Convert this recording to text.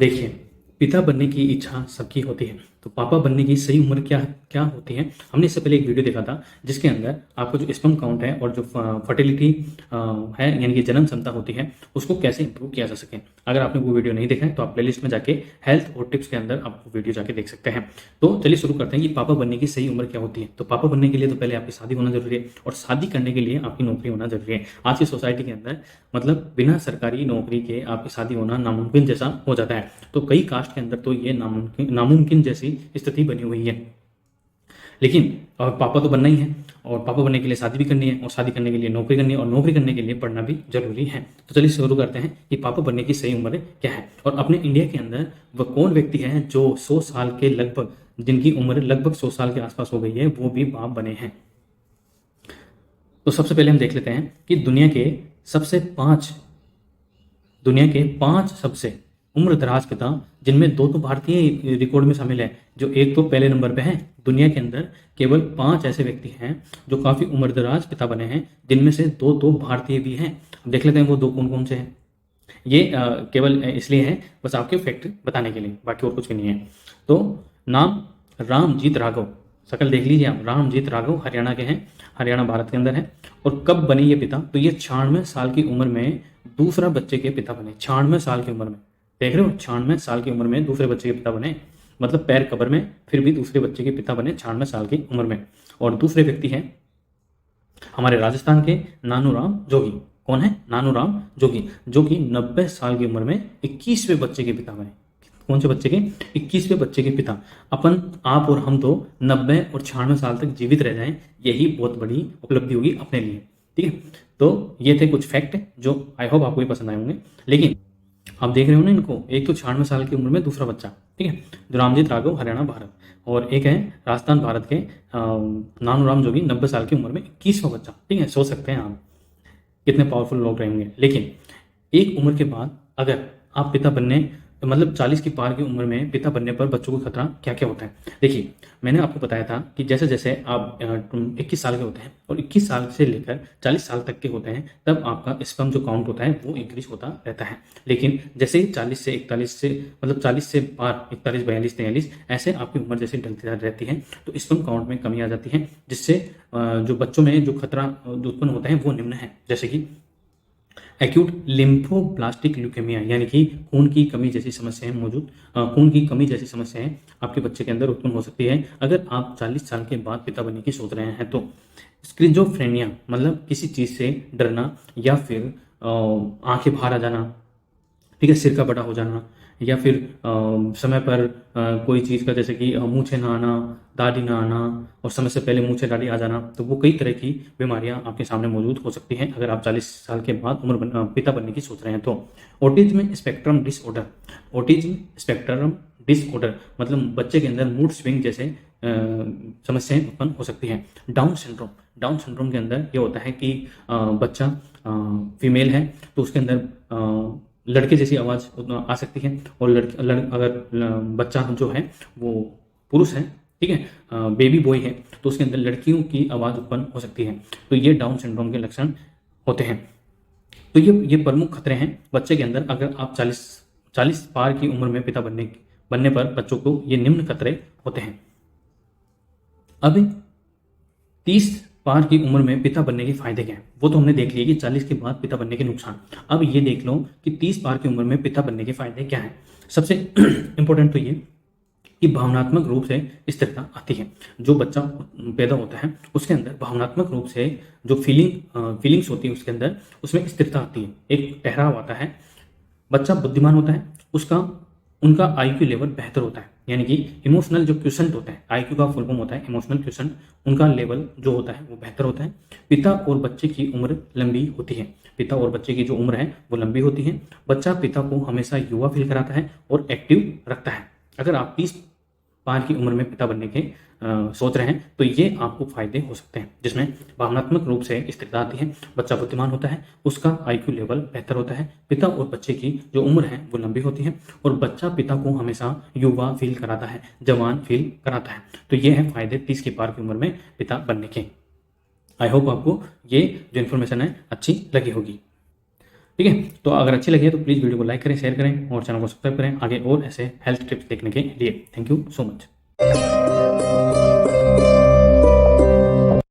देखिए, पिता बनने की इच्छा सबकी होती है, तो पापा बनने की सही उम्र क्या क्या होती है? हमने इससे पहले एक वीडियो देखा था, जिसके अंदर आपको जो स्पर्म काउंट है और जो फर्टिलिटी है, यानी कि जन्म क्षमता होती है, उसको कैसे इंप्रूव किया जा सके। अगर आपने वो वीडियो नहीं देखा है, तो आप प्लेलिस्ट में जाके हेल्थ और टिप्स के अंदर आप वो वीडियो जाके देख सकते हैं। तो चलिए शुरू करते हैं कि पापा बनने की सही उम्र क्या होती है। तो पापा बनने के लिए तो पहले आपकी शादी होना जरूरी है, और शादी करने के लिए आपकी नौकरी होना जरूरी है। आज की सोसाइटी के अंदर मतलब बिना सरकारी नौकरी के आपकी शादी होना नामुमकिन जैसा हो जाता है। तो कई कास्ट के अंदर तो ये नामुमकिन नामुमकिन जैसी स्थिति बनी हुई है। लेकिन पापा तो बनना ही है, और पापा बनने के लिए शादी भी करनी है, और शादी करने के लिए नौकरी करनी है, और नौकरी करने के लिए पढ़ना भी जरूरी है। तो चलिए शुरू करते हैं कि पापा बनने की सही उम्र क्या है। और अपने इंडिया के अंदर वह कौन व्यक्ति है जो 100 साल के लगभग, जिनकी उम्र लगभग 100 साल के आसपास हो गई है, वो भी बाप बने हैं। तो सबसे पहले हम देख लेते हैं कि दुनिया के पांच सबसे उम्र दराज पिता, जिनमें दो तो भारतीय रिकॉर्ड में शामिल है, जो एक तो पहले नंबर पे है। दुनिया के अंदर केवल 5 ऐसे व्यक्ति हैं जो काफी उम्र दराज पिता बने हैं, जिनमें से दो तो भारतीय भी हैं। अब देख लेते हैं वो दो कौन कौन से हैं। ये केवल इसलिए है, बस आपके फैक्ट बताने के लिए, बाकी और कुछ भी नहीं है। तो नाम रामजीत राघव, शकल देख लीजिए आप, रामजीत राघव हरियाणा के हैं, हरियाणा भारत के अंदर है। और कब बने ये पिता? तो ये 96 साल की उम्र में दूसरा बच्चे के पिता बने। 96 साल की उम्र में, देख रहे हो, 96 साल की उम्र में दूसरे बच्चे के पिता बने। मतलब पैर कब्र में, फिर भी दूसरे बच्चे के पिता बने 96 साल की उम्र में। और दूसरे व्यक्ति हैं हमारे राजस्थान के नानूराम जोगी। कौन है? नानूराम जोगी, जो कि 90 साल की उम्र में 21वें बच्चे के पिता बने। कौन से बच्चे के? 21वें बच्चे के पिता। अपन, आप और हम तो 90 और 96 साल तक जीवित रह जाएं, यही बहुत बड़ी उपलब्धि होगी अपने लिए। ठीक है, तो ये थे कुछ फैक्ट जो आई होप आपको भी पसंद आए होंगे। लेकिन आप देख रहे हो ना इनको, एक तो 96 साल की उम्र में दूसरा बच्चा, ठीक है, जो रामजीत राघव हरियाणा भारत, और एक है राजस्थान भारत के नानूराम जोगी 90 साल की उम्र में 21वां बच्चा। ठीक है, सोच सकते हैं आप कितने पावरफुल लोग रहेंगे। लेकिन एक उम्र के बाद अगर आप पिता बनने, मतलब 40 की पार की उम्र में पिता बनने पर बच्चों को खतरा क्या क्या होता है। देखिए, मैंने आपको बताया था कि जैसे जैसे आप 21 साल के होते हैं और 21 साल से लेकर 40 साल तक के होते हैं, तब आपका स्पर्म जो काउंट होता है वो इंक्रीज होता रहता है। लेकिन जैसे ही 40 से 41 से, मतलब 40 से पार 41, 42, 43, ऐसे आपकी उम्र जैसे ढलती रहती है, तो स्पर्म काउंट में कमी आ जाती है, जिससे जो बच्चों में जो खतरा जो उत्पन्न होता है वो निम्न है। जैसे कि एक्यूट लिम्फोब्लास्टिक ल्यूकेमिया, यानी कि खून की कमी जैसी समस्याएं खून की कमी जैसी समस्याएं आपके बच्चे के अंदर उत्पन्न हो सकती है अगर आप 40 साल के बाद पिता बनने की सोच रहे हैं। तो स्क्रिजोफ्रेनिया, मतलब किसी चीज़ से डरना, या फिर आंखें बाहर आ जाना, ठीक है, सिर का बड़ा हो जाना, या फिर समय पर कोई चीज़ का, जैसे कि मूछें ना आना, दाढ़ी ना आना, और समय से पहले मूछें दाढ़ी आ जाना, तो वो कई तरह की बीमारियां आपके सामने मौजूद हो सकती हैं अगर आप 40 साल के बाद पिता बनने की सोच रहे हैं। तो autism spectrum disorder, autism spectrum disorder मतलब बच्चे के अंदर मूड स्विंग जैसे समस्याएं उत्पन्न हो सकती हैं। डाउन सिंड्रोम, डाउन सिंड्रोम के अंदर ये होता है कि बच्चा फीमेल है तो उसके अंदर लड़के जैसी आवाज़ आ सकती है, और अगर बच्चा जो है वो पुरुष है, ठीक है, बेबी बॉय है, तो उसके अंदर लड़कियों की आवाज़ उत्पन्न हो सकती है। तो ये डाउन सिंड्रोम के लक्षण होते हैं। तो ये प्रमुख खतरे हैं बच्चे के अंदर अगर आप 40 पार की उम्र में पिता बनने पर बच्चों को ये निम्न खतरे होते हैं। अब 30 पार की उम्र में पिता बनने के फायदे क्या हैं, वो तो हमने देख लिया कि 40 के बाद पिता बनने के नुकसान। अब ये देख लो कि 30 पार की उम्र में पिता बनने के फायदे क्या हैं। सबसे इंपॉर्टेंट तो ये कि भावनात्मक रूप से स्थिरता आती है। जो बच्चा पैदा होता है उसके अंदर भावनात्मक रूप से जो फीलिंग्स होती है उसके अंदर, उसमें स्थिरता आती है, एक ठहराव आता है। बच्चा बुद्धिमान होता है, उनका आईक्यू लेवल बेहतर होता है, यानी कि इमोशनल जो क्वेश्चन होता है, आईक्यू का फुल फॉर्म होता है इमोशनल क्वेश्चन, उनका लेवल जो होता है वो बेहतर होता है। पिता और बच्चे की उम्र लंबी होती है, पिता और बच्चे की जो उम्र है वो लंबी होती है। बच्चा पिता को हमेशा युवा फील कराता है और एक्टिव रखता है। अगर आप 30 पार की उम्र में पिता बनने के सोच रहे हैं तो ये आपको फायदे हो सकते हैं, जिसमें भावनात्मक रूप से स्थिरता आती है, बच्चा बुद्धिमान होता है, उसका आईक्यू लेवल बेहतर होता है, पिता और बच्चे की जो उम्र है वो लंबी होती है, और बच्चा पिता को हमेशा युवा फील कराता है, जवान फील कराता है। तो ये है फायदे 30 की पार की उम्र में पिता बनने के। आई होप आपको ये जो इन्फॉर्मेशन है अच्छी लगी होगी। ठीक है, तो अगर अच्छी लगी है तो प्लीज़ वीडियो को लाइक करें, शेयर करें और चैनल को सब्सक्राइब करें आगे और ऐसे हेल्थ टिप्स देखने के लिए। Thank you so much.